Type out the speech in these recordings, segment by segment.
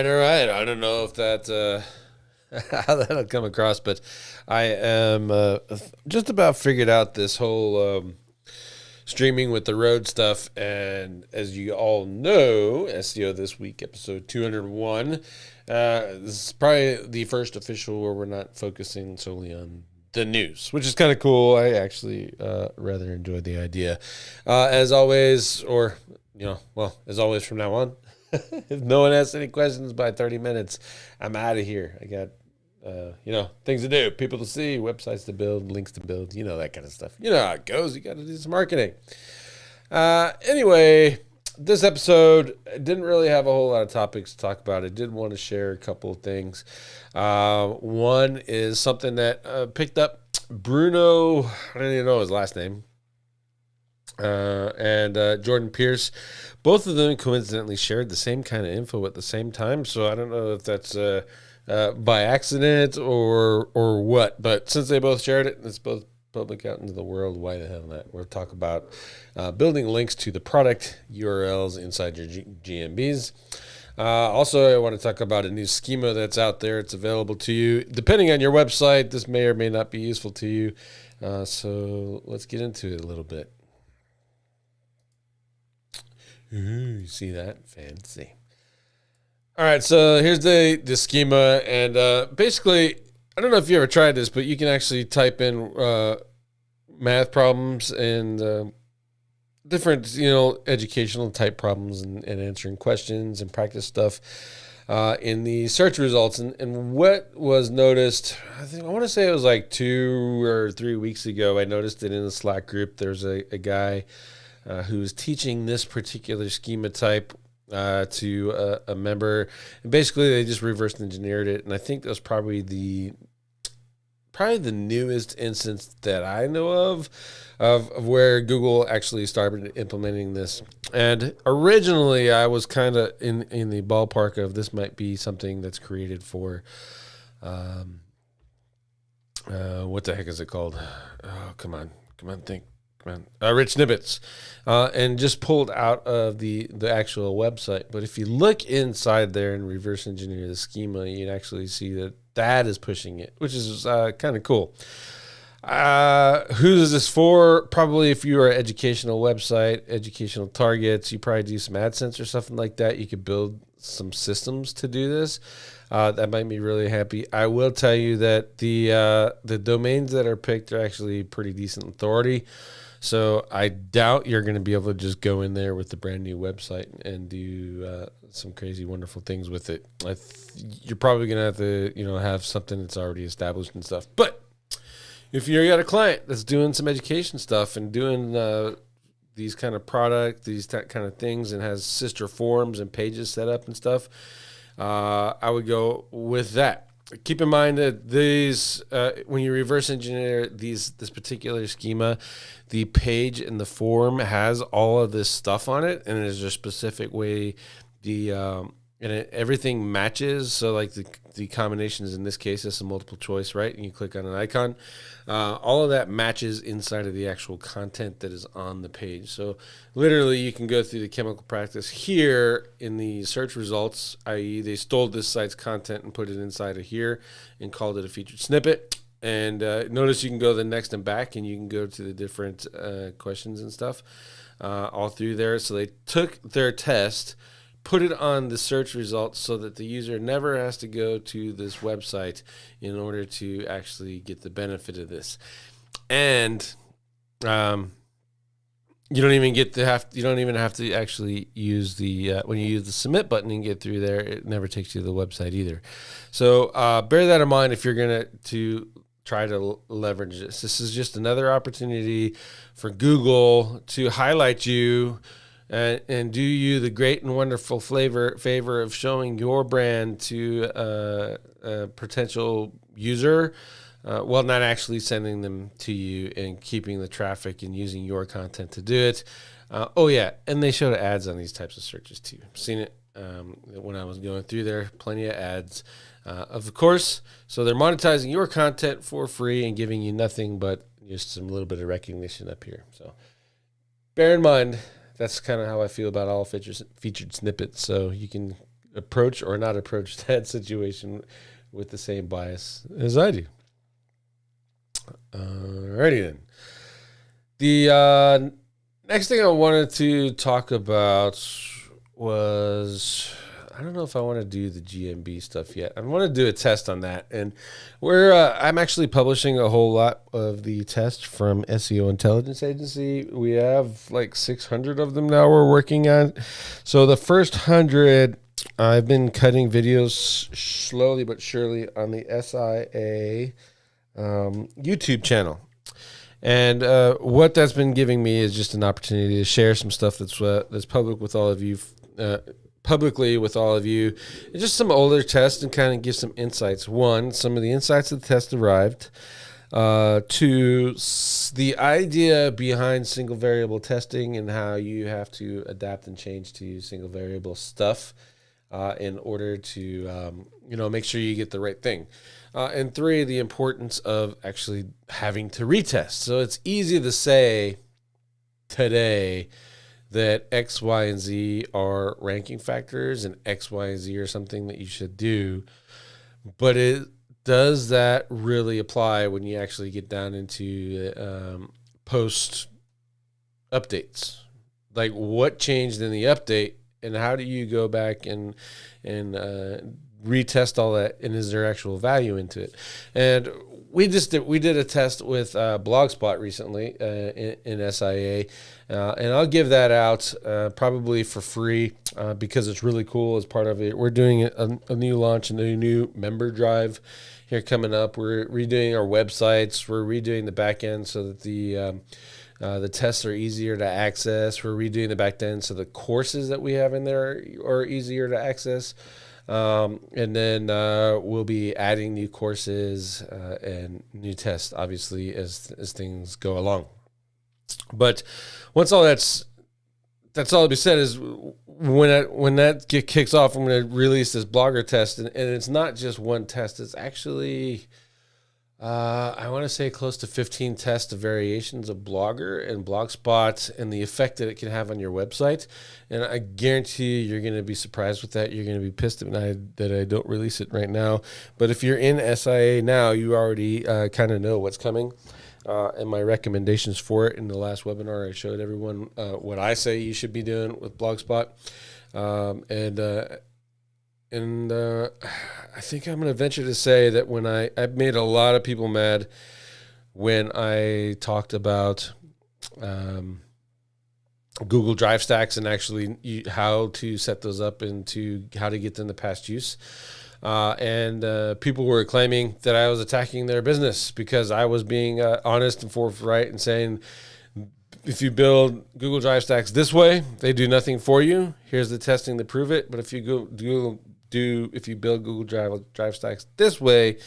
All right. I don't know if that how that'll come across, but I am just about figured out this whole streaming with the road stuff. And as you all know, SEO This Week, episode 201. This is probably the first official where we're not focusing solely on the news, which is kind of cool. I actually rather enjoyed the idea. As always, as always from now on, if no one asks any questions by 30 minutes, I'm out of here. I got, things to do, people to see, websites to build, links to build, that kind of stuff. You know how it goes. You got to do some marketing. Anyway, this episode didn't really have a whole lot of topics to talk about. I did want to share a couple of things. One is something that picked up Bruno, I don't even know his last name, and Jordan Pierce. Both of them coincidentally shared the same kind of info at the same time, so I don't know if that's by accident or what, but since they both shared it and it's both public out into the world, why the hell not? We'll talk about building links to the product URLs inside your GMBs. Also, I want to talk about a new schema that's out there. It's available to you. Depending on your website, this may or may not be useful to you. So let's get into it a little bit. Ooh, you see that? Fancy. All right, so here's the schema. And basically, I don't know if you ever tried this, but you can actually type in math problems and different, educational type problems and answering questions and practice stuff in the search results. And what was noticed, I want to say it was like 2 or 3 weeks ago, I noticed it in the Slack group. There's a guy who's teaching this particular schema type to a member. And basically, they just reverse engineered it. And I think that was probably the newest instance that I know of where Google actually started implementing this. And originally, I was kind of in the ballpark of this might be something that's created for, what the heck is it called? Oh, come on, think. Rich snippets, and just pulled out of the actual website. But if you look inside there and reverse engineer the schema, you can actually see that is pushing it, which is kind of cool. Who is this for? Probably if you are an educational website, educational targets, you probably do some AdSense or something like that. You could build some systems to do this. That might be really happy. I will tell you that the domains that are picked are actually pretty decent authority. So I doubt you're going to be able to just go in there with the brand new website and do some crazy, wonderful things with it. You're probably going to have to, have something that's already established and stuff. But if you got a client that's doing some education stuff and doing these kind of these kind of things, and has sister forums and pages set up and stuff, I would go with that. Keep in mind that these, when you reverse engineer this particular schema, the page and the form has all of this stuff on it, and there's a specific way everything matches. So like the combinations in this case is a multiple choice, right? And you click on an icon. All of that matches inside of the actual content that is on the page. So literally you can go through the chemical practice here in the search results, i.e. they stole this site's content and put it inside of here and called it a featured snippet. And notice you can go the next and back, and you can go to the different questions and stuff all through there. So they took their test, put it on the search results so that the user never has to go to this website in order to actually get the benefit of this. And you don't even have to actually use the when you use the submit button and get through there, it never takes you to the website either. So bear that in mind if you're going to try to leverage this. This is just another opportunity for Google to highlight you and do you the great and wonderful favor of showing your brand to a potential user, not actually sending them to you and keeping the traffic and using your content to do it. And they showed ads on these types of searches too. I've seen it when I was going through there, plenty of ads. Of course, so they're monetizing your content for free and giving you nothing but just some little bit of recognition up here. So bear in mind, that's kind of how I feel about all featured snippets. So you can approach or not approach that situation with the same bias as I do. Alrighty then. The next thing I wanted to talk about was, I don't know if I want to do the GMB stuff yet. I want to do a test on that, and I'm actually publishing a whole lot of the tests from SEO Intelligence Agency. We have like 600 of them now we're working on. So the first 100, I've been cutting videos slowly but surely on the SIA YouTube channel. And what that's been giving me is just an opportunity to share some stuff that's public with all of you, publicly with all of you, and just some older tests and kind of give some insights. One, some of the insights of the test arrived. Two, the idea behind single variable testing and how you have to adapt and change to single variable stuff in order to make sure you get the right thing. And three, the importance of actually having to retest. So it's easy to say today that X, Y, and Z are ranking factors and X, Y, and Z are something that you should do. But does that really apply when you actually get down into post updates? Like, what changed in the update, and how do you go back and retest all that, and is there actual value into it? And we did a test with Blogspot recently in SIA, and I'll give that out probably for free because it's really cool as part of it. We're doing a new launch and a new member drive here coming up. We're redoing our websites. We're redoing the back end so that the tests are easier to access. We're redoing the back end so the courses that we have in there are easier to access. And then we'll be adding new courses and new tests, obviously, as things go along. But once all that's all to be said is when that kicks off, I'm going to release this blogger test, and it's not just one test. It's actually I want to say close to 15 tests of variations of Blogger and Blogspot and the effect that it can have on your website. And I guarantee you're going to be surprised with that. You're going to be pissed at me that I don't release it right now. But if you're in SIA now, you already kind of know what's coming. And my recommendations for it in the last webinar, I showed everyone what I say you should be doing with Blogspot. And I think I'm going to venture to say that when I've made a lot of people mad when I talked about Google Drive Stacks and actually how to set those up and how to get them to past use. And people were claiming that I was attacking their business because I was being honest and forthright and saying, if you build Google Drive Stacks this way, they do nothing for you. Here's the testing to prove it. But if you if you build Google Drive Stacks this way,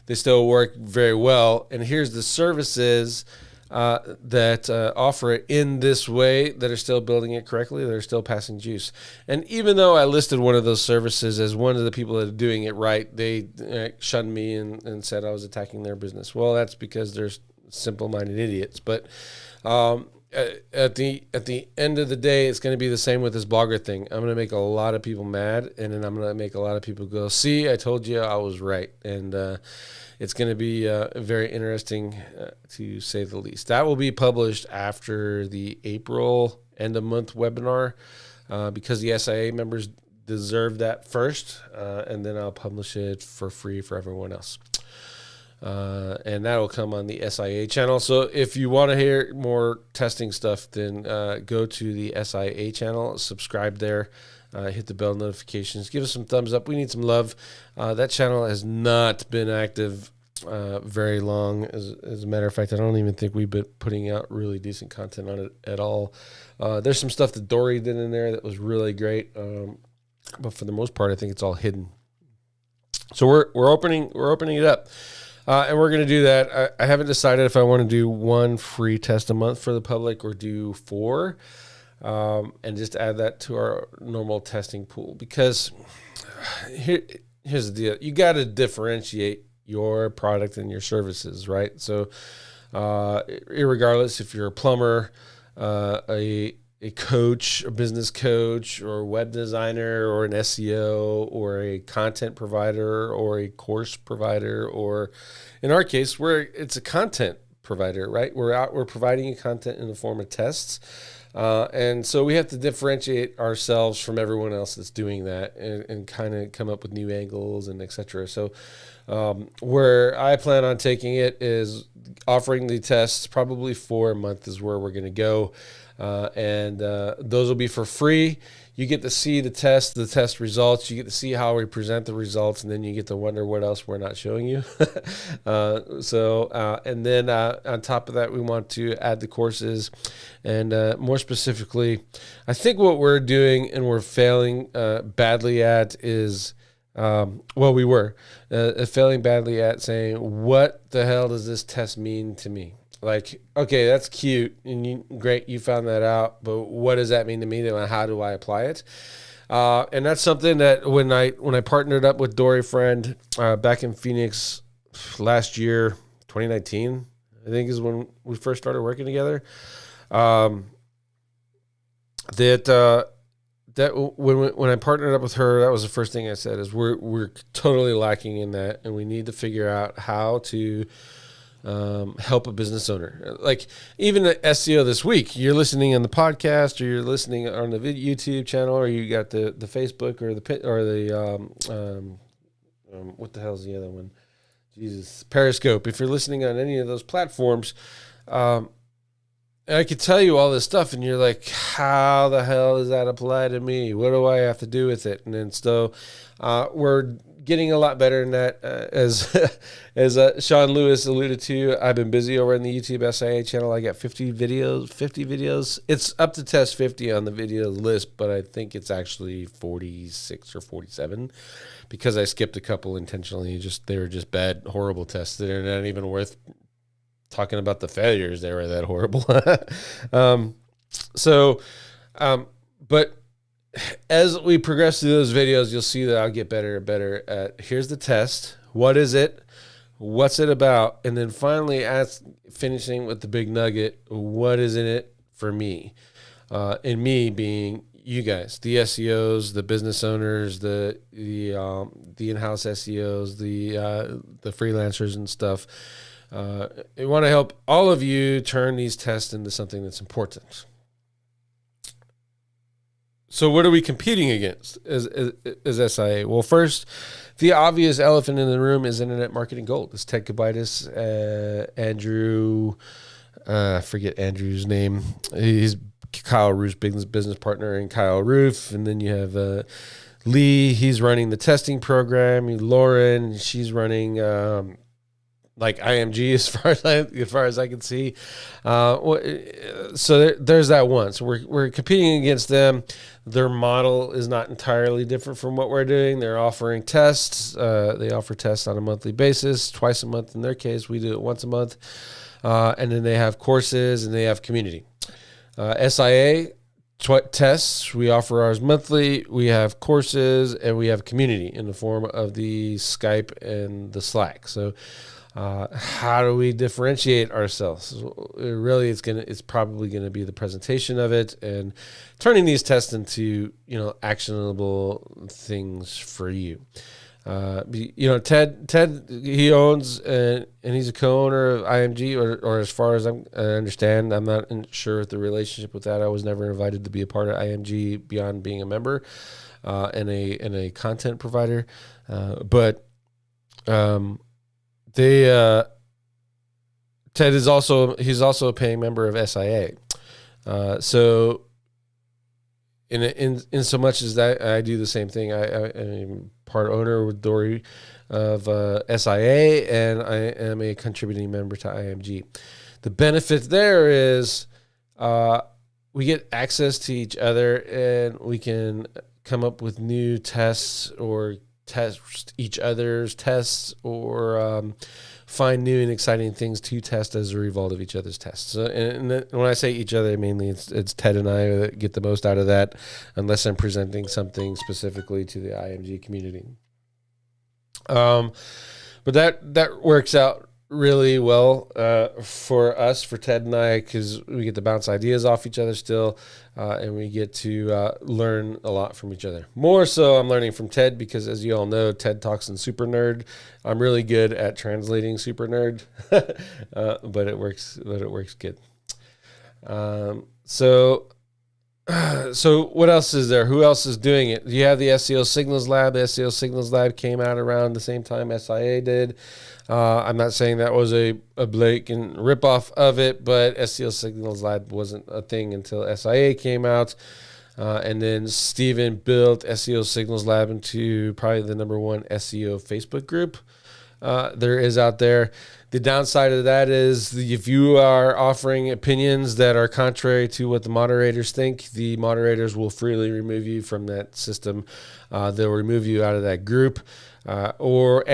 they still work very well. And here's the services that offer it in this way that are still building it correctly, that are still passing juice. And even though I listed one of those services as one of the people that are doing it right, they shunned me and said I was attacking their business. Well, that's because they're simple-minded idiots. But at the end of the day, it's going to be the same with this blogger thing. I'm going to make a lot of people mad, and then I'm going to make a lot of people go, see, I told you I was right. And it's going to be very interesting, to say the least. That will be published after the April end-of-month webinar because the SIA members deserve that first, and then I'll publish it for free for everyone else. And that will come on the SIA channel. So if you want to hear more testing stuff, then go to the SIA channel, subscribe there, hit the bell notifications, give us some thumbs up. We need some love. That channel has not been active very long. As a matter of fact, I don't even think we've been putting out really decent content on it at all. There's some stuff that Dory did in there that was really great, but for the most part, I think it's all hidden. So we're opening it up. And we're going to do that. I haven't decided if I want to do one free test a month for the public or do 4 and just add that to our normal testing pool. Because here's the deal. You got to differentiate your product and your services, right? So irregardless if you're a plumber, a coach, a business coach, or a web designer, or an SEO, or a content provider, or a course provider, or in our case, it's a content provider, right? We're providing you content in the form of tests. And so we have to differentiate ourselves from everyone else that's doing that, and kind of come up with new angles and et cetera. So where I plan on taking it is offering the tests probably for a month is where we're going to go. And those will be for free. You get to see the test results. You get to see how we present the results, and then you get to wonder what else we're not showing you. And then on top of that, we want to add the courses. And more specifically, I think what we're doing and we're failing badly at is, we were failing badly at saying, what the hell does this test mean to me? Like, okay, that's cute and great, you found that out, but what does that mean to me? And how do I apply it? And that's something that when I partnered up with Dory Friend back in Phoenix last year, 2019, I think is when we first started working together. That when I partnered up with her, that was the first thing I said is we're totally lacking in that, and we need to figure out how to help a business owner. Like even the SEO this week, you're listening on the podcast, or you're listening on the YouTube channel, or you got the Facebook or the what the hell is the other one? Jesus, Periscope. If you're listening on any of those platforms, I could tell you all this stuff, and you're like, how the hell does that apply to me? What do I have to do with it? And then so we're getting a lot better in that. As Sean Lewis alluded to, I've been busy over in the YouTube SIA channel. I got 50 videos. It's up to test 50 on the video list, but I think it's actually 46 or 47 because I skipped a couple intentionally. They were just bad, horrible tests. They're not even worth talking about the failures. They were that horrible. But as we progress through those videos, you'll see that I'll get better and better at here's the test. What is it? What's it about? And then finally finishing with the big nugget. What is in it for me? And me being you guys, the SEOs, the business owners, the in-house SEOs, the freelancers and stuff. We want to help all of you turn these tests into something that's important. So what are we competing against as SIA? Well, first, the obvious elephant in the room is internet marketing gold. It's Ted Kubitis, Andrew, I forget Andrew's name. He's Kyle Roof's business partner, and Kyle Roof. And then you have Lee, he's running the testing program. Lauren, she's running like IMG as far as I can see. So there's that one. So we're competing against them. Their model is not entirely different from what we're doing. They're offering tests. They offer tests on a monthly basis, twice a month in their case. We do it once a month. And then they have courses and they have community. SIA tests, we offer ours monthly. We have courses and we have community in the form of the Skype and the Slack. So how do we differentiate ourselves? Really, it's probably gonna be the presentation of it and turning these tests into actionable things for you. Ted, he owns and he's a co-owner of IMG, or as far as I understand, I'm not sure of the relationship with that. I was never invited to be a part of IMG beyond being a member and a content provider, but. Ted is also a paying member of SIA. So in so much as that I do the same thing. I am part owner with Dory of SIA, and I am a contributing member to IMG. The benefit there is we get access to each other, and we can come up with new tests or test each other's tests, or find new and exciting things to test as a result of each other's tests. So, and when I say each other, mainly it's Ted and I that get the most out of that, unless I'm presenting something specifically to the IMG community. But that works out really well for us, for Ted and I, because we get to bounce ideas off each other still, and we get to learn a lot from each other. More so, I'm learning from Ted because, as you all know, Ted talks in Super Nerd. I'm really good at translating Super Nerd, but it works. But it works good. So what else is there? Who else is doing it? You have the SEO Signals Lab. The SEO Signals Lab came out around the same time SIA did. I'm not saying that was a blatant ripoff of it, but SEO Signals Lab wasn't a thing until SIA came out. And then Steven built SEO Signals Lab into probably the #1 SEO Facebook group there is out there. The downside of that is if you are offering opinions that are contrary to what the moderators think, the moderators will freely remove you from that system. They'll remove you out of that group, or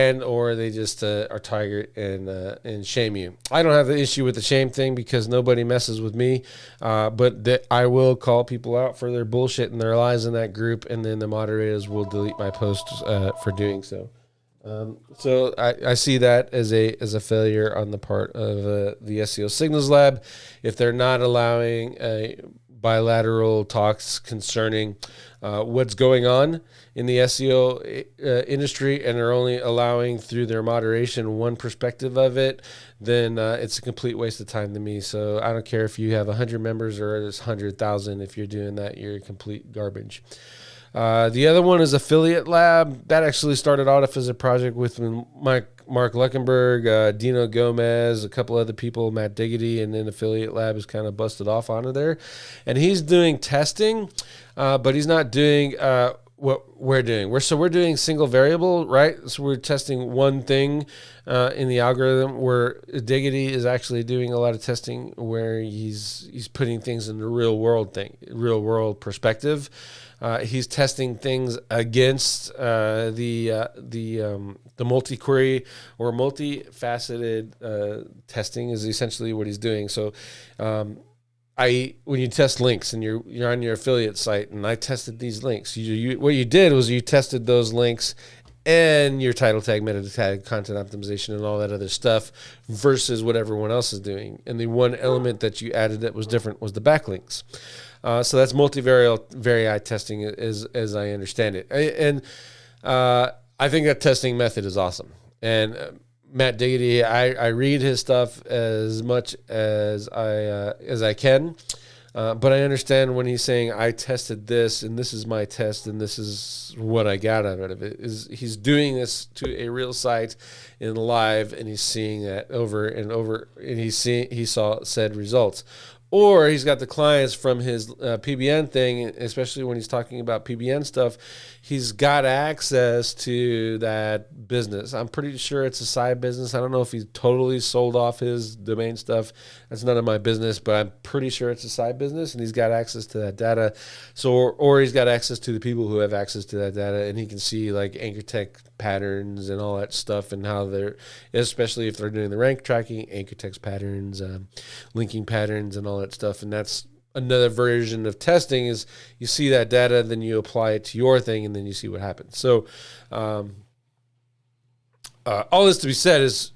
they just are target and shame you. I don't have the issue with the shame thing because nobody messes with me, but I will call people out for their bullshit and their lies in that group, and then the moderators will delete my posts for doing so. So I see that as a failure on the part of the SEO Signals Lab. If they're not allowing bilateral talks concerning what's going on in the SEO industry, and they're only allowing through their moderation one perspective of it, then it's a complete waste of time to me. So I don't care if you have 100 members or it's 100,000. If you're doing that, you're complete garbage. The other one is Affiliate Lab. That actually started off as a project with Mark Luckenberg, Dino Gomez, a couple other people, Matt Diggity, and then Affiliate Lab is kind of busted off onto there. And he's doing testing, but he's not doing what we're doing. We're doing single variable, right? So we're testing one thing in the algorithm, where Diggity is actually doing a lot of testing where he's putting things in the real world perspective. He's testing things against the multi-query or multifaceted testing is essentially what he's doing. So, when you test links and you're on your affiliate site, and I tested these links, what you did was you tested those links and your title tag, meta tag, content optimization, and all that other stuff versus what everyone else is doing. And the one element that you added that was different was the backlinks. So that's multivariate testing, as I understand it. And I think that testing method is awesome. And Matt Diggity, I read his stuff as much as I can. But I understand when he's saying, I tested this, and this is my test, and this is what I got out of it. He's doing this to a real site in live, and he's seeing that over and over, and he saw said results. Or he's got the clients from his PBN thing, especially when he's talking about PBN stuff. He's got access to that business. I'm pretty sure it's a side business. I don't know if he totally sold off his domain stuff. That's none of my business, but I'm pretty sure it's a side business, and he's got access to that data. So, or he's got access to the people who have access to that data, and he can see like anchor text patterns and all that stuff, and how they're, especially if they're doing the rank tracking, anchor text patterns, linking patterns, and all that stuff. And that's another version of testing, is you see that data, then you apply it to your thing, and then you see what happens. So all this to be said is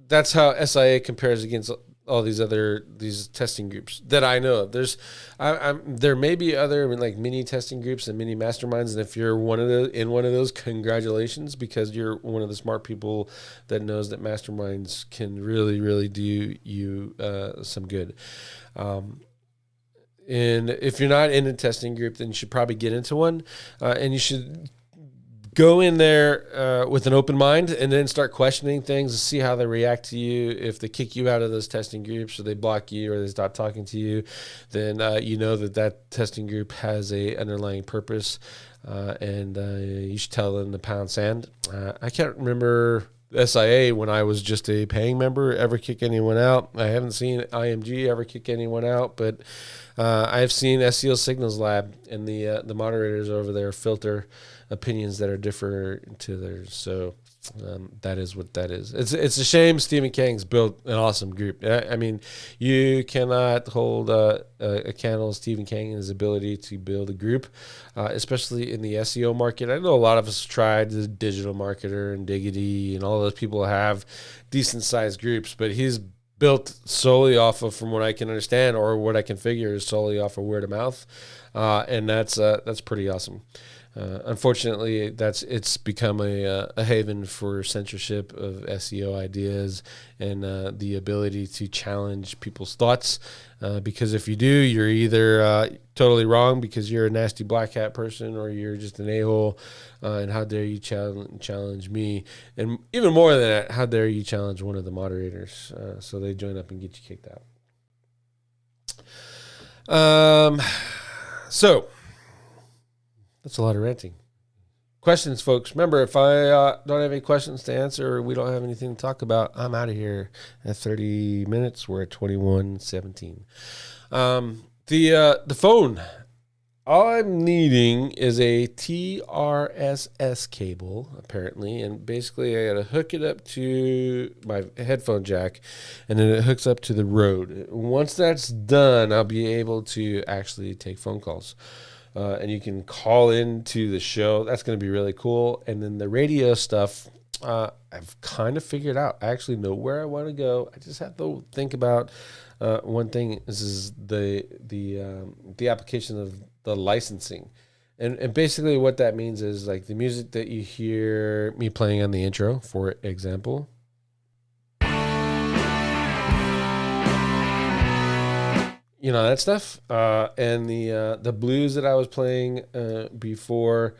that's how SIA compares against all these testing groups that I know of. There may be other like mini testing groups and mini masterminds, and if you're in one of those, congratulations, because you're one of the smart people that knows that masterminds can really, really do you some good. And if you're not in a testing group, then you should probably get into one, and you should go in there with an open mind, and then start questioning things to see how they react to you. If they kick you out of those testing groups, or they block you, or they stop talking to you, then you know that testing group has a underlying purpose, and you should tell them to pound sand. I can't remember SIA, when I was just a paying member, ever kick anyone out. I haven't seen IMG ever kick anyone out, but I've seen SEO Signals Lab and the moderators over there filter opinions that are different to theirs. So That is what that is. It's a shame Stephen Kang's built an awesome group. I mean, you cannot hold a candle to Stephen Kang and his ability to build a group, especially in the SEO market. I know a lot of us tried the Digital Marketer and Diggity, and all those people have decent sized groups, but he's built solely off of, from what I can understand or what I can figure, is solely off of word of mouth, and that's pretty awesome. Unfortunately, it's become a haven for censorship of SEO ideas and the ability to challenge people's thoughts. Because if you do, you're either totally wrong because you're a nasty black hat person, or you're just an a-hole. And how dare you challenge me? And even more than that, how dare you challenge one of the moderators? So they join up and get you kicked out. So. That's a lot of ranting. Questions, folks. Remember, if I don't have any questions to answer, or we don't have anything to talk about, I'm out of here at 30 minutes. We're at 21:17. The phone. All I'm needing is a TRSS cable, apparently, and basically I got to hook it up to my headphone jack, and then it hooks up to the Rode. Once that's done, I'll be able to actually take phone calls. And you can call into the show. That's going to be really cool. And then the radio stuff, I've kind of figured out. I actually know where I want to go. I just have to think about one thing. This is the application of the licensing. And basically what that means is, like, the music that you hear me playing on the intro, for example. You know, that stuff, and the blues that I was playing before,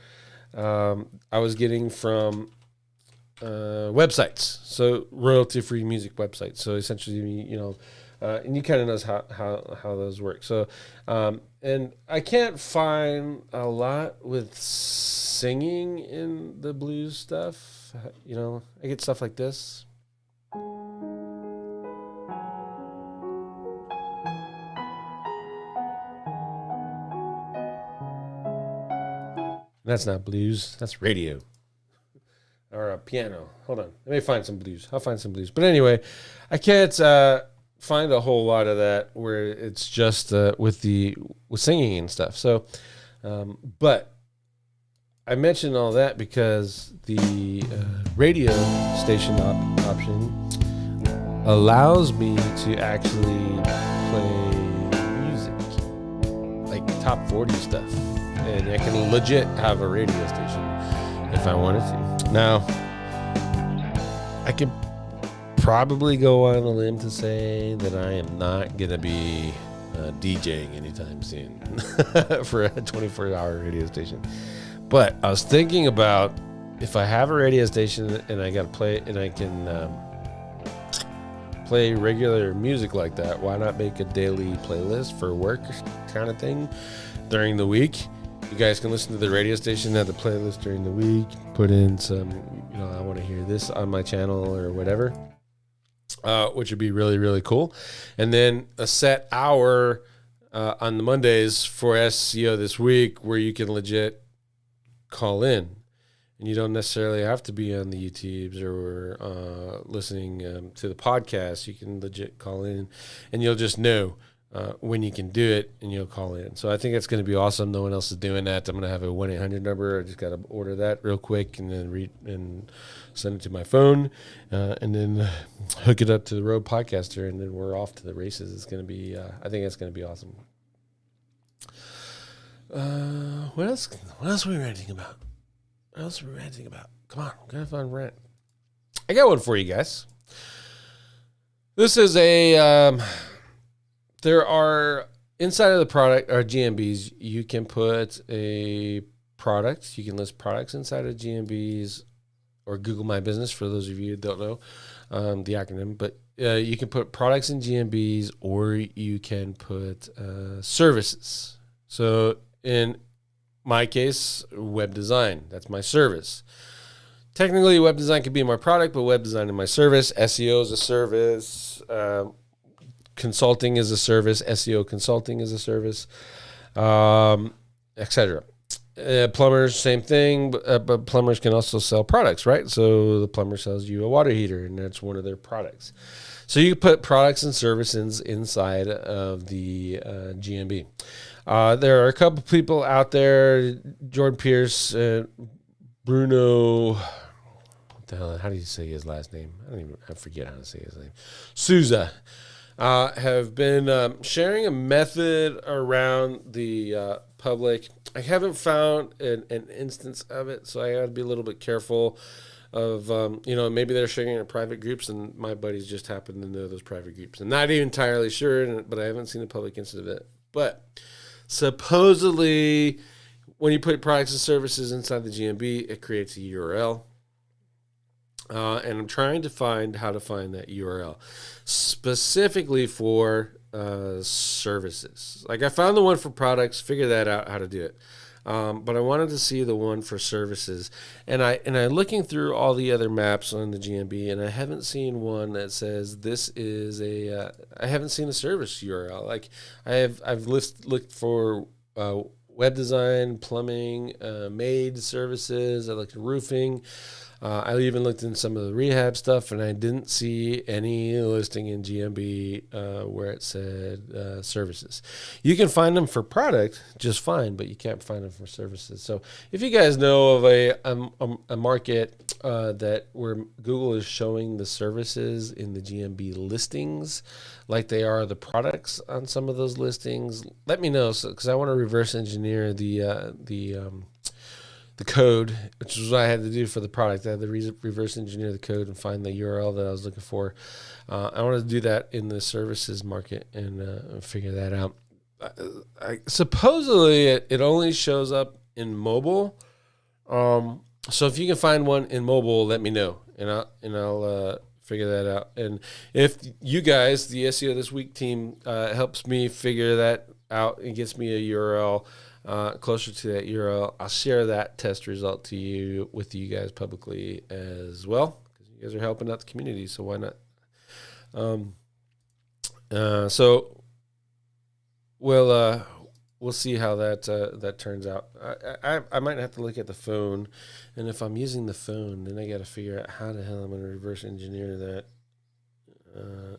I was getting from websites, so royalty-free music websites. So essentially, you know, and you kind of knows how those work. So, and I can't find a lot with singing in the blues stuff. You know, I get stuff like this. That's not blues. That's radio. Or a piano. Hold on. Let me find some blues. I'll find some blues. But anyway, I can't find a whole lot of that where it's just with singing and stuff. So, but I mentioned all that because the radio station option allows me to actually play music, like top 40 stuff. And I can legit have a radio station if I wanted to. Now, I could probably go on a limb to say that I am not going to be DJing anytime soon for a 24-hour radio station. But I was thinking about, if I have a radio station and I got to play, and I can play regular music like that, why not make a daily playlist for work kind of thing during the week? You guys can listen to the radio station, have the playlist during the week, put in some, you know, I want to hear this on my channel or whatever, which would be really, really cool. And then a set hour on the Mondays for SEO this week where you can legit call in. And you don't necessarily have to be on the YouTubes or listening to the podcast. You can legit call in, and you'll just know when you can do it, and you'll call in. So I think it's going to be awesome. No one else is doing that. I'm going to have a 1-800 number. I just got to order that real quick and then send it to my phone, and then hook it up to the Rode Podcaster, and then we're off to the races. It's going to be, I think it's going to be awesome. What else are we ranting about? Come on, I'm going to find rant. I got one for you guys. This is there are, inside of the product, or GMBs, you can put a product. You can list products inside of GMBs, or Google My Business, for those of you who don't know the acronym. But you can put products in GMBs, or you can put services. So in my case, web design, that's my service. Technically, web design could be my product, but web design is my service. SEO is a service. Consulting is a service. SEO consulting is a service, etc. Plumbers, same thing, but plumbers can also sell products, right? So the plumber sells you a water heater, and that's one of their products. So you put products and services inside of the GMB. There are a couple people out there, Jordan Pierce, Bruno. What the hell? How do you say his last name? I forget how to say his name. Souza. Have been sharing a method around the public. I haven't found an instance of it, so I got to be a little bit careful of, maybe they're sharing it in private groups, and my buddies just happen to know those private groups. I'm not even entirely sure, but I haven't seen a public instance of it. But supposedly, when you put products and services inside the GMB, it creates a URL. And I'm trying to find how to find that URL specifically for services. Like I found the one for products, figure that out how to do it. But I wanted to see the one for services, and I'm looking through all the other maps on the GMB, and I haven't seen one that says this is a. I haven't seen a service URL. Like I've looked for web design, plumbing, maid services. I looked at roofing. I even looked in some of the rehab stuff, and I didn't see any listing in GMB where it said services. You can find them for product just fine, but you can't find them for services. So if you guys know of a market that where Google is showing the services in the GMB listings like they are the products on some of those listings, let me know, because I want to reverse engineer the code, which is what I had to do for the product. I had to reverse engineer the code and find the URL that I was looking for. I wanted to do that in the services market and figure that out. Supposedly, it only shows up in mobile. So if you can find one in mobile, let me know, and I'll figure that out. And if you guys, the SEO This Week team, helps me figure that out and gets me a URL closer to that URL, I'll share that test result with you guys publicly as well, because you guys are helping out the community, so why not? So we'll see how that turns out. I might have to look at the phone, and if I'm using the phone, then I got to figure out how the hell I'm going to reverse engineer that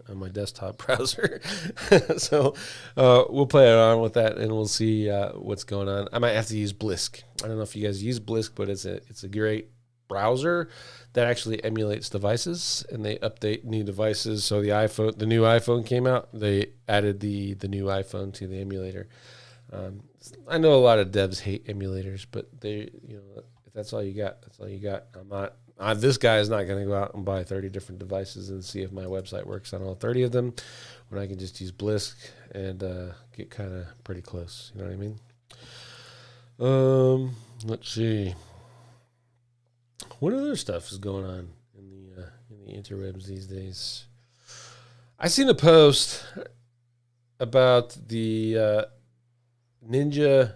on my desktop browser. So we'll play around with that, and we'll see what's going on. I might have to use Blisk. I don't know if you guys use Blisk, but it's a great browser that actually emulates devices, and they update new devices. So the new iPhone came out. They added the new iPhone to the emulator. I know a lot of devs hate emulators, but if that's all you got, that's all you got. This guy is not going to go out and buy 30 different devices and see if my website works on all 30 of them, when I can just use Blisk and get kind of pretty close. You know what I mean? Let's see. What other stuff is going on in the interwebs these days? I seen a post about the Ninja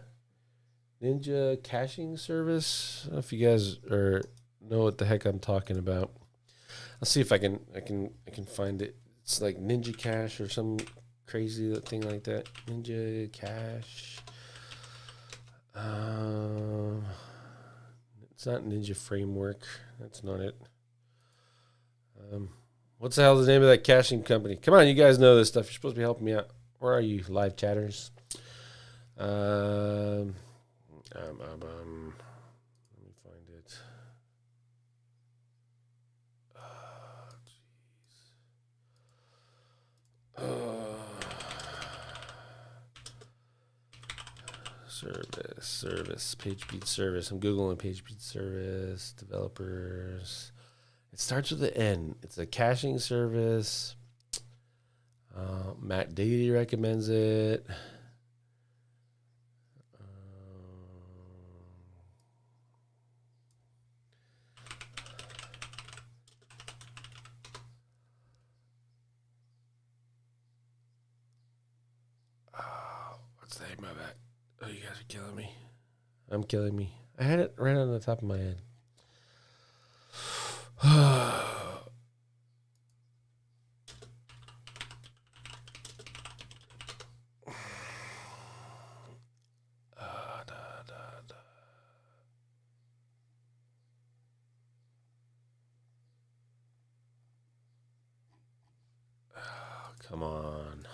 caching service. I don't know if you guys know what the heck I'm talking about. I'll see if I can find it. It's like Ninja Cache or some crazy thing like that. Ninja Cache. It's not Ninja Framework. That's not it. What's the hell is the name of that caching company? Come on, you guys know this stuff. You're supposed to be helping me out. Where are you, live chatters? Let me find it. Service, PageSpeed service. I'm Googling PageSpeed service, developers. It starts with an N. It's a caching service. Matt Daly recommends it. What's the name of that? Oh, you guys are killing me. I'm killing me. I had it right on the top of my head. Come on.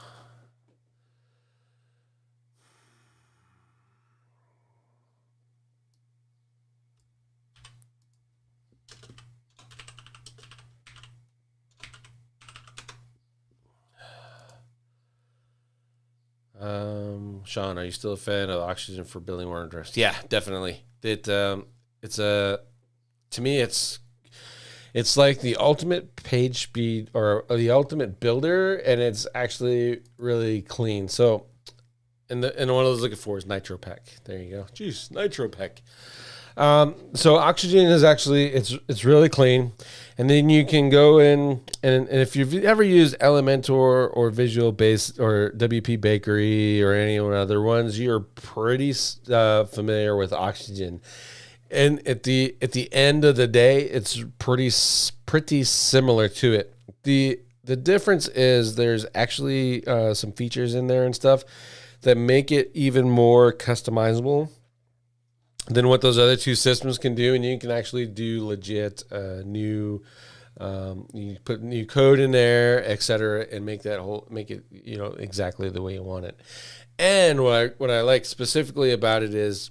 Sean, are you still a fan of Oxygen for building WordPress? Yeah, definitely. It's a to me it's like the ultimate page speed or the ultimate builder, and it's actually really clean. So, and one of those looking for is NitroPack. There you go. Jeez, NitroPack. So Oxygen is actually it's really clean, and then you can go in and if you've ever used Elementor or Visual Base or WP Bakery or any other ones, you're pretty familiar with Oxygen. And at the end of the day, it's pretty similar to it. The difference is there's actually some features in there and stuff that make it even more customizable than what those other two systems can do, and you can actually do legit new. You put new code in there, etc., and make it exactly the way you want it. And what I like specifically about it is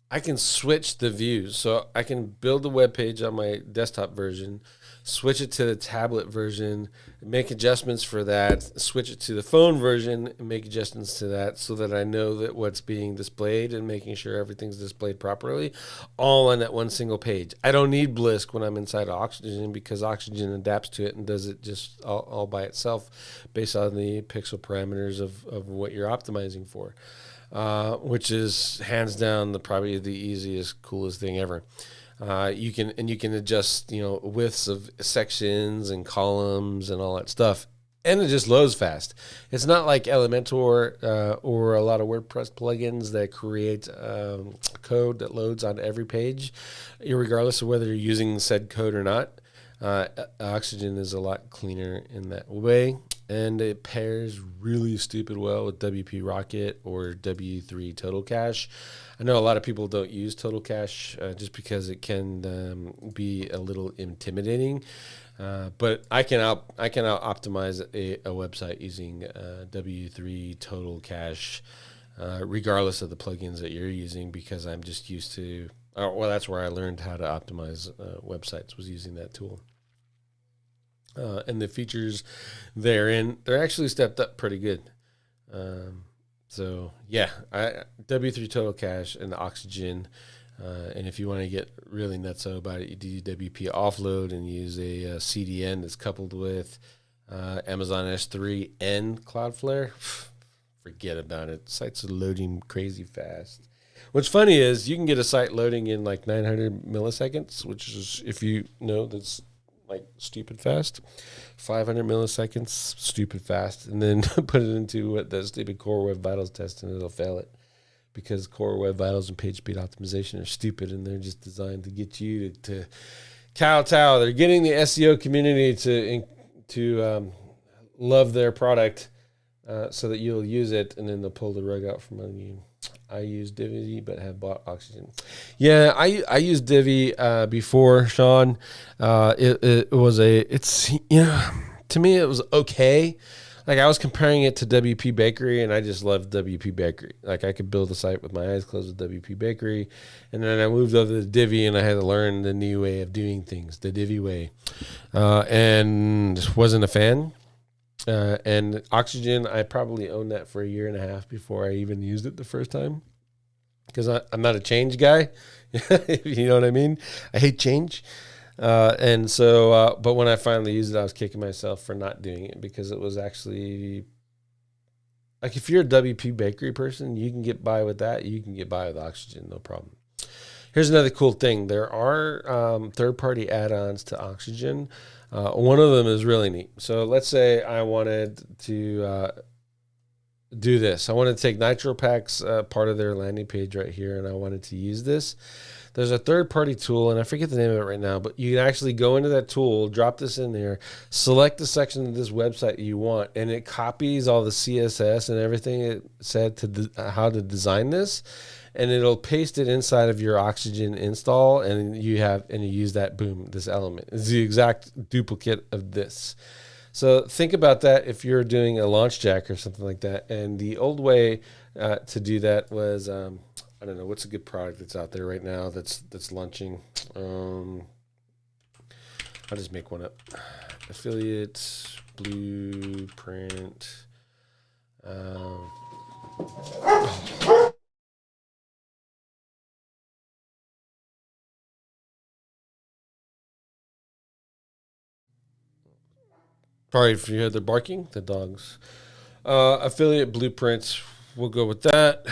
I can switch the views, so I can build a web page on my desktop version, switch it to the tablet version, make adjustments for that, switch it to the phone version and make adjustments to that so that I know that what's being displayed and making sure everything's displayed properly, all on that one single page. I don't need Blisk when I'm inside of Oxygen because Oxygen adapts to it and does it just all by itself based on the pixel parameters of what you're optimizing for. Which is hands down probably the easiest, coolest thing ever. You can adjust widths of sections and columns and all that stuff, and it just loads fast. It's not like Elementor or a lot of WordPress plugins that create code that loads on every page, regardless of whether you're using said code or not. Oxygen is a lot cleaner in that way. And it pairs really stupid well with WP Rocket or W3 Total Cache. I know a lot of people don't use Total Cache just because it can be a little intimidating. But I can optimize a website using W3 Total Cache, regardless of the plugins that you're using, because I'm just used to. Well, that's where I learned how to optimize websites, was using that tool. And the features they're actually stepped up pretty good. So yeah, W3 Total Cache and the Oxygen. And if you want to get really nutso about it, you do WP Offload and use a CDN that's coupled with Amazon S3 and Cloudflare. Forget about it. Sites are loading crazy fast. What's funny is you can get a site loading in like 900 milliseconds, which is, if you know, that's like stupid fast. 500 milliseconds, stupid fast. And then put it into what the stupid Core Web Vitals test and it'll fail it. Because Core Web Vitals and page speed optimization are stupid and they're just designed to get you to kowtow. They're getting the SEO community to love their product so that you'll use it, and then they'll pull the rug out from under you. I use Divi, but have bought Oxygen. Yeah, I used Divi before, Sean. To me it was okay. Like, I was comparing it to WP Bakery, and I just loved WP Bakery. Like, I could build a site with my eyes closed with WP Bakery, and then I moved over to Divi, and I had to learn the new way of doing things, the Divi way, and wasn't a fan. And Oxygen, I probably owned that for a year and a half before I even used it the first time, because I'm not a change guy. You know what I mean? I hate change. And so, but when I finally used it, I was kicking myself for not doing it, because it was actually, like, if you're a WP Bakery person, you can get by with that. You can get by with Oxygen, no problem. Here's another cool thing. There are third-party add-ons to Oxygen. One of them is really neat. So let's say I wanted to do this. I wanted to take NitroPack's part of their landing page right here, and I wanted to use this. There's a third-party tool, and I forget the name of it right now, but you can actually go into that tool, drop this in there, select the section of this website you want, and it copies all the CSS and everything it said to how to design this, and it'll paste it inside of your Oxygen install, and you use that, boom, this element. It's the exact duplicate of this. So think about that if you're doing a launch jack or something like that. And the old way to do that was, I don't know, what's a good product that's out there right now that's launching. I'll just make one up. Affiliate blueprint. Sorry if you hear the barking, the dogs. Affiliate blueprints, we'll go with that.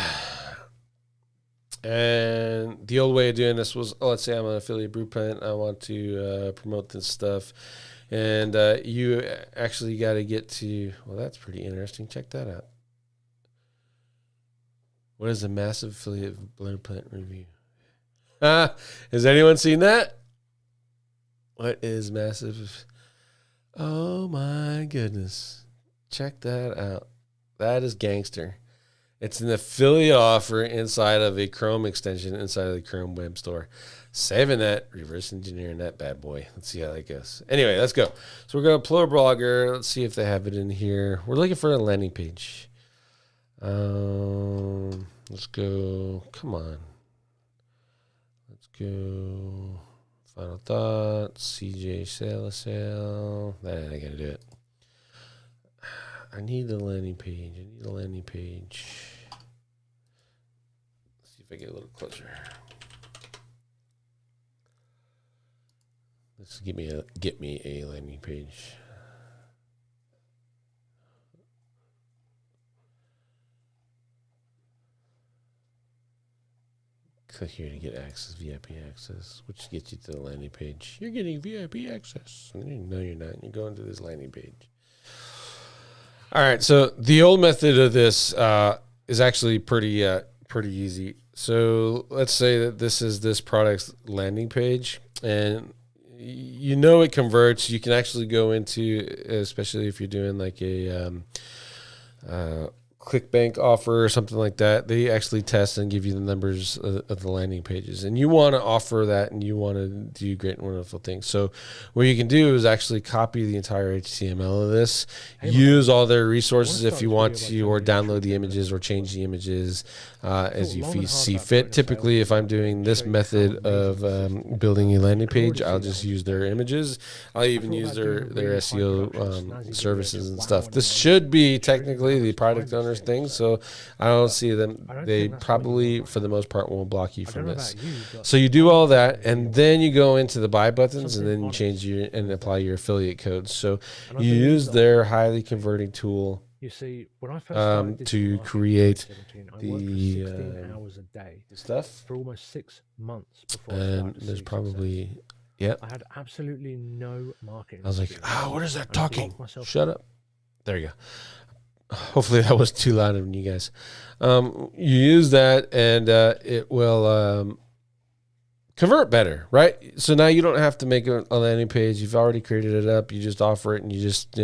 And the old way of doing this was, let's say I'm an affiliate blueprint. I want to promote this stuff. And you actually got to get to, well, that's pretty interesting. Check that out. What is a massive affiliate blueprint review? Has anyone seen that? What is massive? Oh my goodness. Check that out. That is gangster. It's an affiliate offer inside of a Chrome extension inside of the Chrome web store. Saving that, reverse engineering that bad boy. Let's see how that goes. Anyway, let's go. So we're going to Pro Blogger. Let's see if they have it in here. We're looking for a landing page. Let's go. Come on. Let's go. Final thoughts. CJ sale. I got to do it. I need the landing page. Let's see if I get a little closer. Let's get me a landing page. Click here to get access, VIP access, which gets you to the landing page. You're getting VIP access. No, you're not. You're going to this landing page. All right, so the old method of this is actually pretty easy. So let's say that this is this product's landing page, and you know it converts. You can actually go into, especially if you're doing like a ClickBank offer or something like that, they actually test and give you the numbers of the landing pages. And you want to offer that, and you want to do great and wonderful things. So what you can do is actually copy the entire HTML of this, use all their resources if you want to, or download the images or change the images as you see fit. Typically, if I'm doing this method of building a landing page, I'll just use their images. I'll even use their SEO services and stuff. This should be technically the product owner's thing, so I don't see them. They probably, for the most part, won't block you from this. So you do all that, and then you go into the buy buttons, and then you change your and apply your affiliate codes. So you use their highly converting tool. You see, when I first started to create the hours a day stuff for almost 6 months before. And there's probably I had absolutely no marketing. I was like, what is that talking? Shut up. There you go. Hopefully that was too loud on you guys. You use that, and it will convert better, right? So now you don't have to make a landing page. You've already created it up. You just offer it, and you just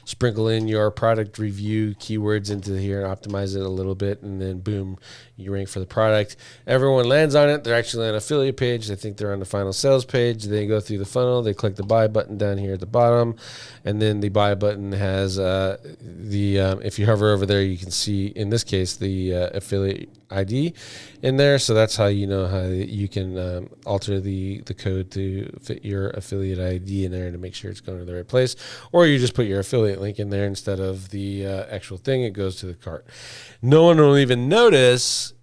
sprinkle in your product review keywords into here and optimize it a little bit, and then boom, you rank for the product. Everyone lands on it. They're actually on an affiliate page. They think they're on the final sales page. They go through the funnel. They click the buy button down here at the bottom, and then the buy button has if you hover over there, you can see, in this case, the affiliate ID in there. So that's how you know how you can alter the code to fit your affiliate ID in there to make sure it's going to the right place. Or you just put your affiliate link in there instead of the actual thing. It goes to the cart. No one will even notice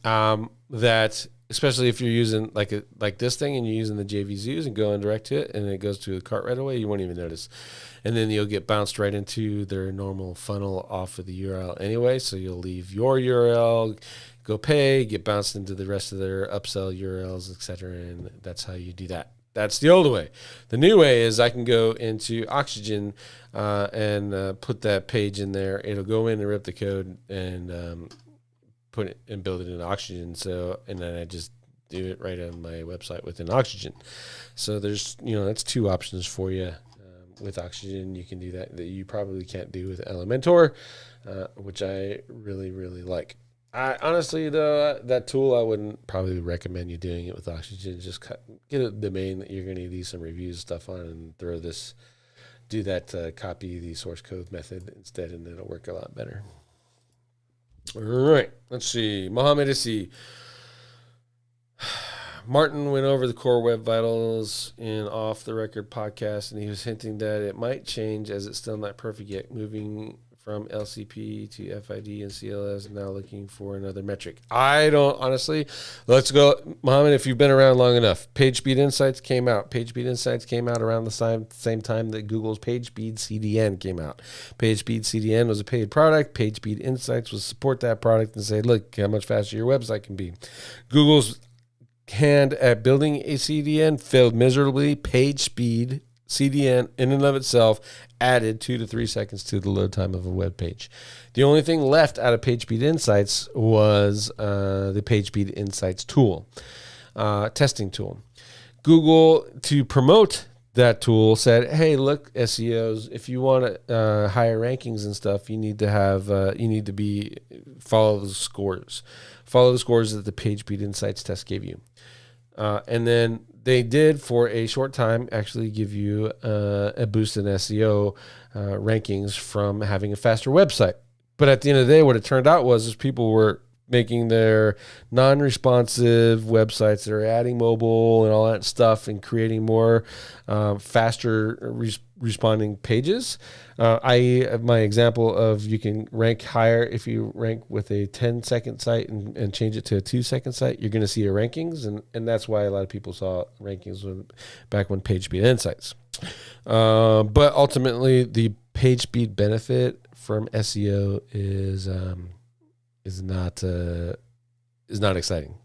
that, especially if you're using like this thing and you're using the JVZoo's and going direct to it and it goes to the cart right away, you won't even notice. And then you'll get bounced right into their normal funnel off of the URL anyway. So you'll leave your URL, go pay, get bounced into the rest of their upsell URLs, etc. And that's how you do that. That's the old way. The new way is I can go into Oxygen and put that page in there. It'll go in and rip the code and put it and build it in Oxygen. So, and then I just do it right on my website within Oxygen. So there's, that's two options for you. With Oxygen, you can do that you probably can't do with Elementor, which I really, really like. I honestly, though, that tool, I wouldn't probably recommend you doing it with Oxygen. Just get a domain that you're going to do some reviews stuff on and throw this do that, copy the source code method instead, and it'll work a lot better. All right, let's see. Mohammed Issi. Martin went over the core web vitals in Off the Record podcast, and he was hinting that it might change as it's still not perfect yet, moving from LCP to FID and CLS, and now looking for another metric. I don't, honestly. Let's go. Mohammed, if you've been around long enough, PageSpeed Insights came out. PageSpeed Insights came out around the same time that Google's PageSpeed CDN came out. PageSpeed CDN was a paid product. PageSpeed Insights was support that product and say, look how much faster your website can be. Google's hand at building a CDN failed miserably. PageSpeed CDN in and of itself added 2 to 3 seconds to the load time of a web page. The only thing left out of PageSpeed Insights was the PageSpeed Insights tool, testing tool. Google, to promote that tool, said, hey, look, SEOs, if you want higher rankings and stuff, you need to have follow the scores. Follow the scores that the PageSpeed Insights test gave you. And then they did, for a short time, actually give you a boost in SEO rankings from having a faster website. But at the end of the day, what it turned out was people were making their non-responsive websites that are adding mobile and all that stuff and creating more faster responding pages. My example of you can rank higher if you rank with a 10-second site and change it to a 2-second site, you're going to see your rankings. And that's why a lot of people saw rankings back when PageSpeed Insights. But ultimately, the PageSpeed benefit from SEO is not exciting,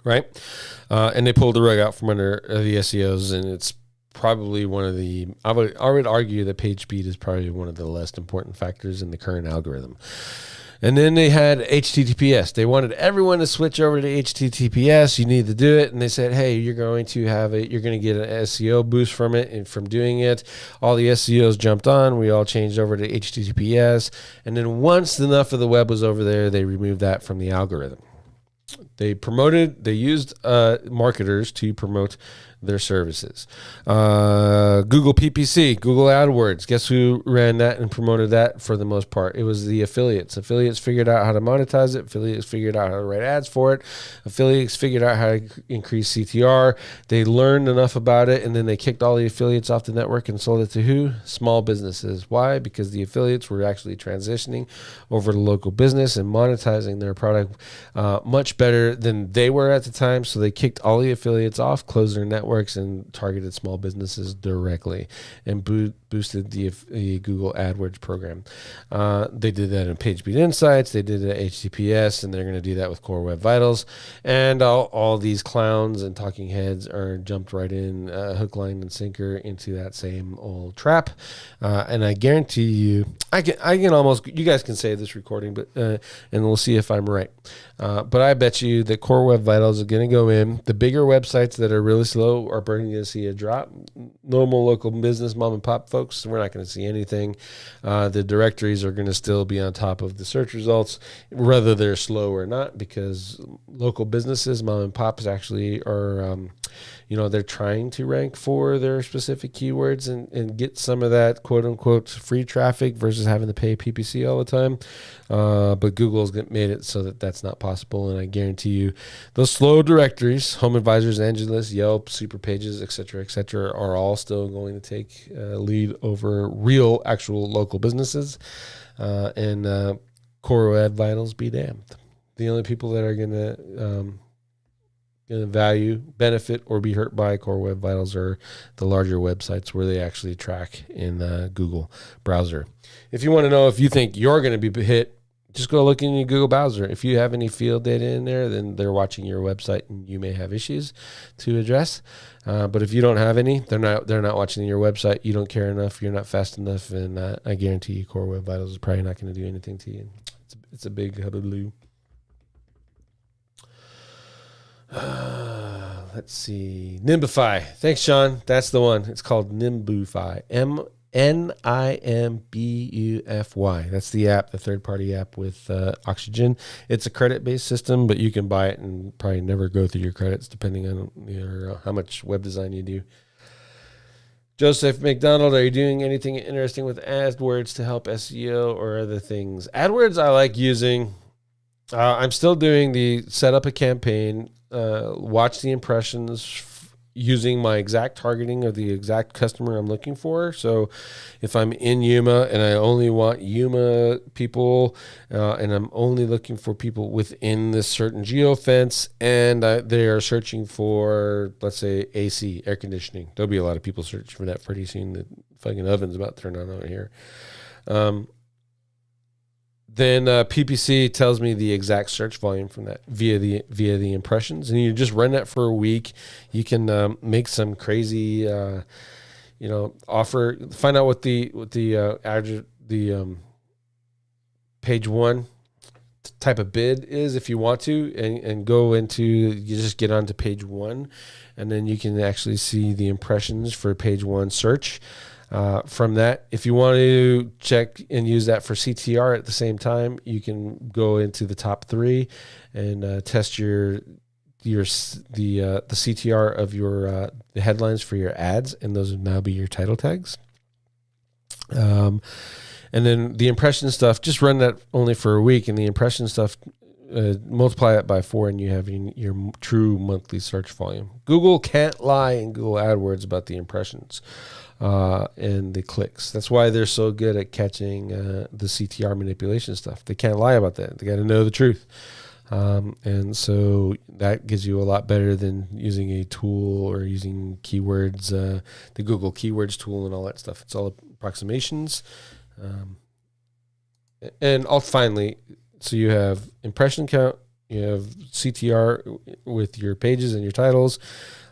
right? And they pulled the rug out from under the SEOs, and it's probably one of the, I would argue that page speed is probably one of the less important factors in the current algorithm. And then they had HTTPS. They wanted everyone to switch over to HTTPS. You need to do it. And they said, hey, you're going to get an SEO boost from it. And from doing it, all the SEOs jumped on. We all changed over to HTTPS. And then once enough of the web was over there, they removed that from the algorithm. They used marketers to promote their services. Google PPC, Google AdWords. Guess who ran that and promoted that for the most part? It was the affiliates. Affiliates figured out how to monetize it. Affiliates figured out how to write ads for it. Affiliates figured out how to increase CTR. They learned enough about it, and then they kicked all the affiliates off the network and sold it to who? Small businesses. Why? Because the affiliates were actually transitioning over to local business and monetizing their product much better than they were at the time. So they kicked all the affiliates off, closed their networks, and targeted small businesses directly, and boosted the Google AdWords program. They did that in PageSpeed Insights. They did it at HTTPS, and they're going to do that with Core Web Vitals. And all these clowns and talking heads are jumped right in, hook, line, and sinker into that same old trap. And I guarantee you, I can almost, you guys can save this recording, but and we'll see if I'm right. But I bet you that Core Web Vitals are going to go in. The bigger websites that are really slow are going to see a drop. Normal local business, mom and pop folks, we're not going to see anything. The directories are going to still be on top of the search results, whether they're slow or not, because local businesses, mom and pops, actually are, they're trying to rank for their specific keywords and get some of that quote unquote free traffic versus having to pay PPC all the time. But Google's made it so that that's not possible. And I guarantee you those slow directories, Home Advisors, AngelList, Yelp, Super Pages, et cetera, are all still going to take lead over real, actual local businesses. And Core Web Vitals be damned. The only people that are going to value, benefit, or be hurt by Core Web Vitals are the larger websites where they actually track in the Google browser. If you want to know if you think you're going to be hit, just go look in your Google browser. If you have any field data in there, then they're watching your website and you may have issues to address. But if you don't have any, they're not watching your website. You don't care enough. You're not fast enough. And I guarantee you Core Web Vitals is probably not going to do anything to you. It's a big hubbub. Let's see. Nimbify. Thanks, Sean. That's the one. It's called Nimbify. Nimbufy. That's the app, the third-party app with Oxygen. It's a credit-based system, but you can buy it and probably never go through your credits depending on how much web design you do. Joseph McDonald, are you doing anything interesting with AdWords to help SEO or other things? AdWords I like using. I'm still doing the set up a campaign, watch the impressions using my exact targeting of the exact customer I'm looking for. So if I'm in Yuma and I only want Yuma people, and I'm only looking for people within this certain geofence, and they are searching for, let's say, AC, air conditioning. There'll be a lot of people searching for that pretty soon. The fucking oven's about to turn on over here. Then PPC tells me the exact search volume from that via the impressions, and you just run that for a week. You can make some crazy, offer. Find out what the page one type of bid is if you want to, and go into, you just get onto page one, and then you can actually see the impressions for page one search. From that, if you want to check and use that for CTR at the same time, you can go into the top three and test the CTR of your the headlines for your ads, and those would now be your title tags. And then the impression stuff, just run that only for a week, and the impression stuff, multiply that by 4, and you have your true monthly search volume. Google can't lie in Google AdWords about the impressions and the clicks. That's why they're so good at catching the CTR manipulation stuff. They can't lie about that. They got to know the truth. And so that gives you a lot better than using a tool or using keywords, the Google keywords tool and all that stuff. It's all approximations. And finally, so you have impression count, you have CTR with your pages and your titles,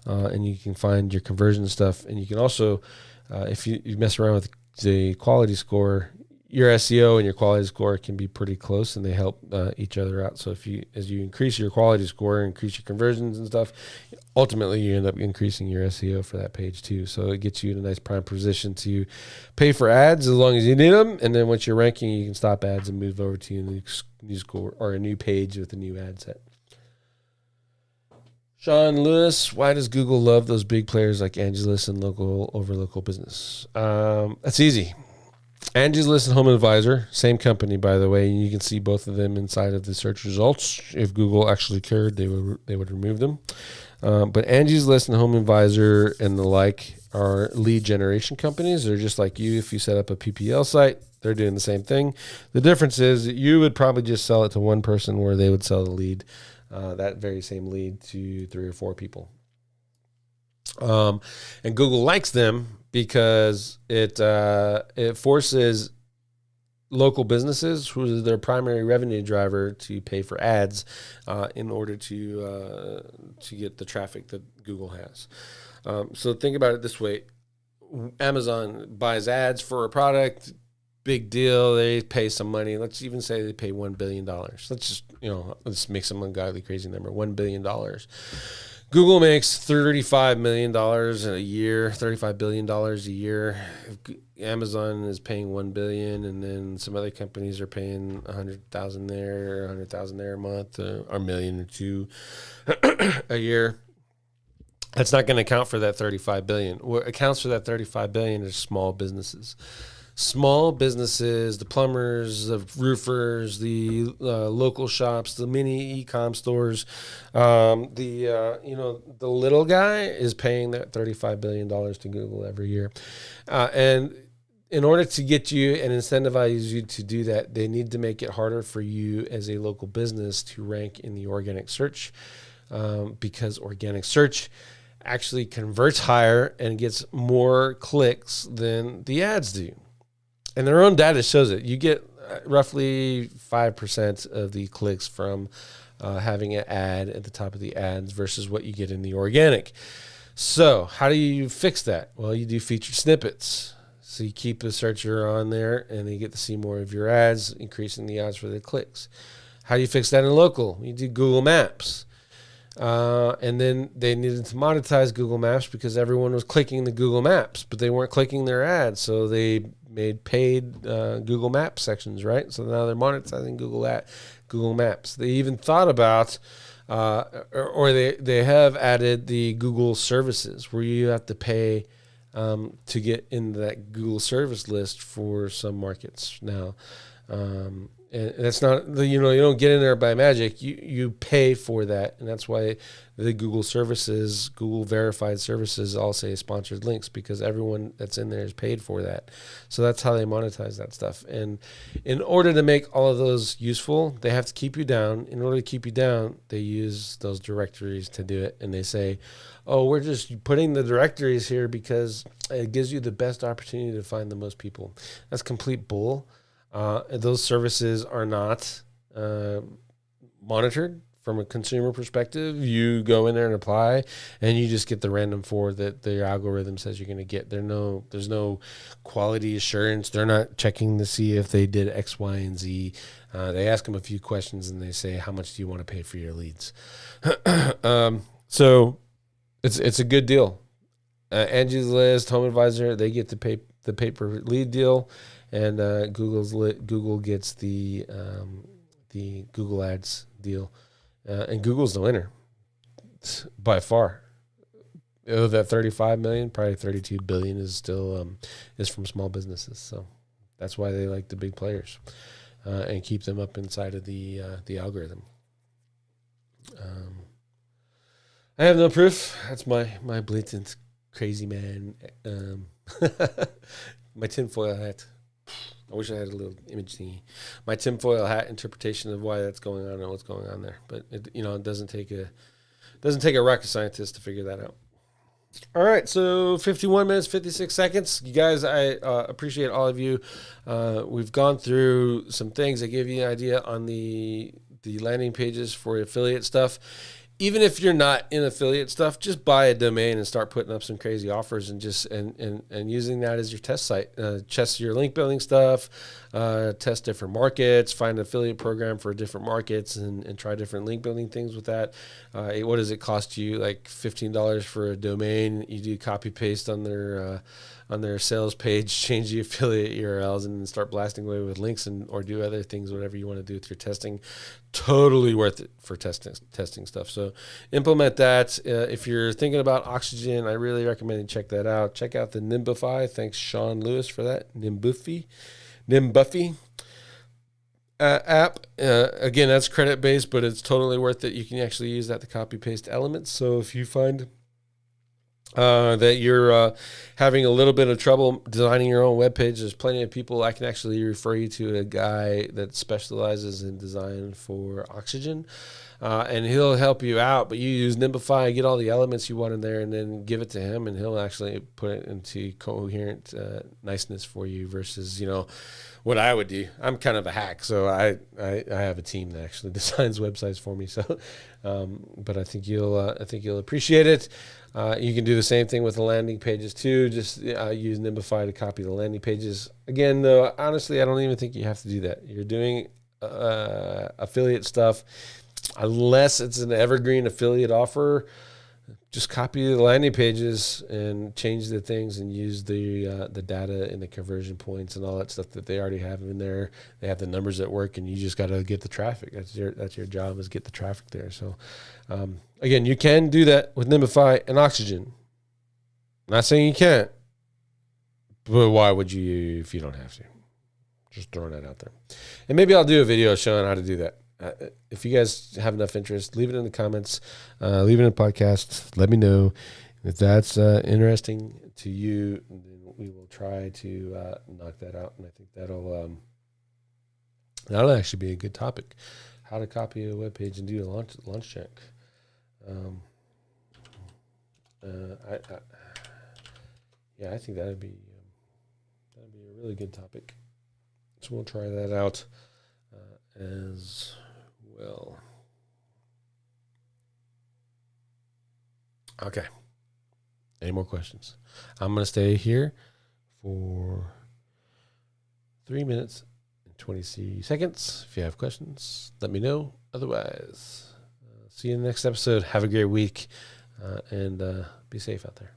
and you can find your conversion stuff. And you can also, if you mess around with the quality score, your SEO and your quality score can be pretty close, and they help each other out. So as you increase your quality score, increase your conversions and stuff, ultimately you end up increasing your SEO for that page too. So it gets you in a nice prime position to pay for ads as long as you need them. And then once you're ranking, you can stop ads and move over to a new score or a new page with a new ad set. Sean Lewis, why does Google love those big players like Angelus and local business? That's easy. Angelus and Home Advisor, same company, by the way, and you can see both of them inside of the search results. If Google actually cared, they would remove them. But Angelus and Home Advisor and the like are lead generation companies. They're just like you. If you set up a PPL site, they're doing the same thing. The difference is that you would probably just sell it to one person, where they would sell the lead, that very same lead, to 3 or 4 people. And Google likes them because it forces local businesses, who is their primary revenue driver, to pay for ads in order to get the traffic that Google has. So think about it this way: Amazon buys ads for a product, big deal. They pay some money. Let's even say they pay $1 billion. Let's make some ungodly crazy number, $1 billion. Google makes $35 million a year, $35 billion a year. Amazon is paying $1 billion, and then some other companies are paying $100,000 there, $100,000 there a month, or $1 million or $2 million a year. That's not going to account for that $35 billion. What accounts for that $35 billion is small businesses. Small businesses, the plumbers, the roofers, the local shops, the mini e-com stores, the little guy is paying that $35 billion to Google every year. And in order to get you and incentivize you to do that, they need to make it harder for you as a local business to rank in the organic search, because organic search actually converts higher and gets more clicks than the ads do. And their own data shows it. You get roughly 5% of the clicks from having an ad at the top of the ads versus what you get in the organic. So how do you fix that? Well, you do featured snippets. So you keep the searcher on there, and they get to see more of your ads, increasing the odds for the clicks. How do you fix that in local? You do Google Maps. And then they needed to monetize Google Maps because everyone was clicking the Google Maps, but they weren't clicking their ads. So they made paid Google Maps sections, right? So now they're monetizing Google Maps. They even thought about, or they have added the Google services, where you have to pay to get in that Google service list for some markets now. And that's not, you don't get in there by magic. You pay for that. And that's why the Google services, Google verified services all say sponsored links, because everyone that's in there is paid for that. So that's how they monetize that stuff. And in order to make all of those useful, they have to keep you down. In order to keep you down, they use those directories to do it. And they say, oh, we're just putting the directories here because it gives you the best opportunity to find the most people. That's complete bull. Those services are not monitored from a consumer perspective. You go in there and apply, and you just get the random four that their algorithm says you're going to get. There's no quality assurance. They're not checking to see if they did X, Y, and Z. They ask them a few questions, and they say, how much do you want to pay for your leads? So it's a good deal. Angie's List, Home Advisor, they get the pay per lead deal. And Google gets the Google Ads deal, and Google's the winner by far. That 35 million, probably 32 billion is still is from small businesses. So that's why they like the big players and keep them up inside of the algorithm. I have no proof. That's my blatant crazy man. My tinfoil hat. I wish I had a little image thingy. My tinfoil hat interpretation of why that's going on and what's going on there. But it doesn't take a rocket scientist to figure that out. All right, so 51 minutes, 56 seconds. You guys, I appreciate all of you. We've gone through some things. I gave you an idea on the landing pages for affiliate stuff. Even if you're not in affiliate stuff, just buy a domain and start putting up some crazy offers and just and using that as your test site. Test your link building stuff, test different markets, find an affiliate program for different markets and try different link building things with that. What does it cost you? Like $15 for a domain. You do copy paste on their sales page, change the affiliate URLs, and then start blasting away with links or do other things, whatever you want to do with your testing. Totally worth it for testing stuff. So implement that. If you're thinking about Oxygen, I really recommend you check that out. Check out the Nimbify. Thanks, Sean Lewis, for that. Nimbuffy app. Again, that's credit-based, but it's totally worth it. You can actually use that to copy-paste elements. So if you find that you're having a little bit of trouble designing your own webpage, there's plenty of people. I can actually refer you to a guy that specializes in design for Oxygen, and he'll help you out. But you use Nimbify, get all the elements you want in there, and then give it to him, and he'll actually put it into coherent niceness for you versus, what I would do. I'm kind of a hack, so I have a team that actually designs websites for me. So, but I think you'll appreciate it. You can do the same thing with the landing pages too. Just use Nimbify to copy the landing pages. Again, though, honestly, I don't even think you have to do that. You're doing affiliate stuff, unless it's an evergreen affiliate offer. Just copy the landing pages and change the things and use the data and the conversion points and all that stuff that they already have in there. They have the numbers at work, and you just got to get the traffic. That's your job, is get the traffic there. So, again, you can do that with Nimbify and Oxygen. Not saying you can't, but why would you if you don't have to? Just throwing that out there. And maybe I'll do a video showing how to do that. If you guys have enough interest, leave it in the comments, leave it in the podcast. Let me know if that's interesting to you. And then we will try to knock that out. And I think that'll actually be a good topic: how to copy a web page and do a launch check. I think that'd be a really good topic. So we'll try that out as well. Okay. Any more questions? I'm going to stay here for 3 minutes and 20 seconds. If you have questions, let me know. Otherwise, see you in the next episode. Have a great week, and be safe out there.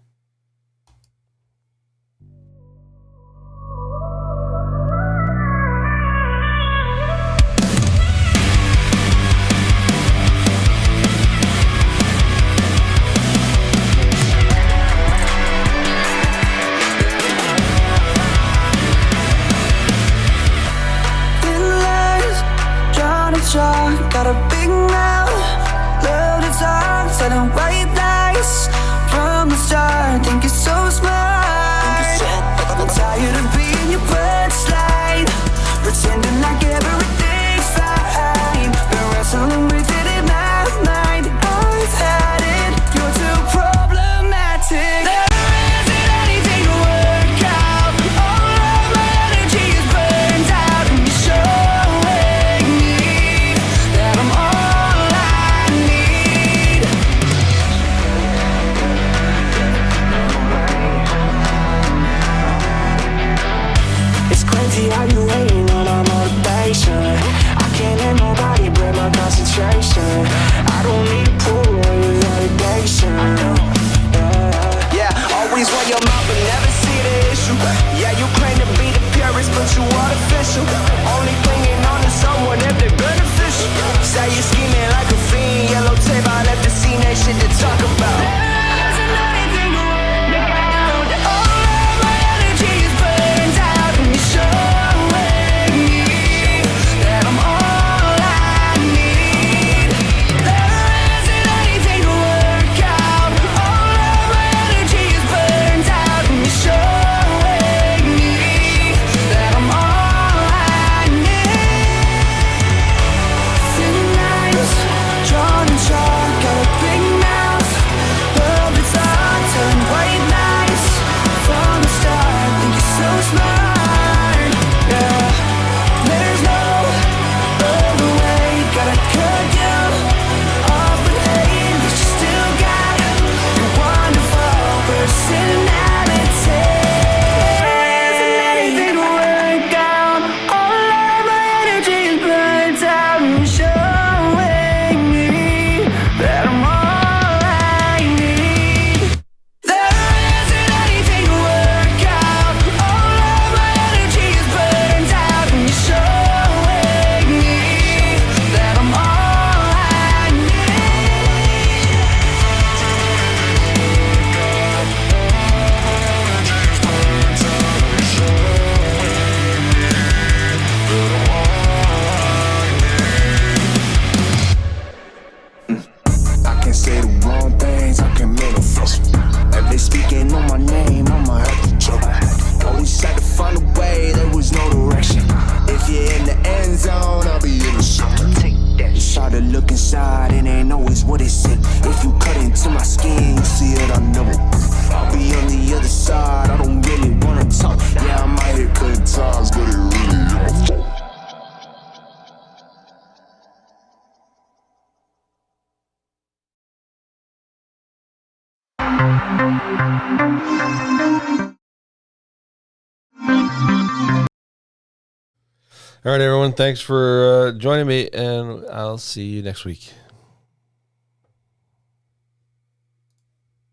talk, got a big mouth. Love to talk, telling white lies. From the start, think you're so smart. I'm tired of being your punchline, pretending like everything's fine. Been wrestling with it in my mind. I've had it, you're too problematic. There isn't anything to work out. All of my energy is burned out, and you're showing me that I'm all I need. It's crazy how you hating on my motivation. I can't let nobody break my concentration. I don't need approval or validation. Yeah, always want your mouth but never see the issue. Yeah, you claim to be the purest, but you artificial. Only clinging on to someone if they're beneficial. Say you're scheming like a fiend. Yellow tape, I left the scene, ain't shit to talk about. All right, everyone. Thanks for joining me, and I'll see you next week.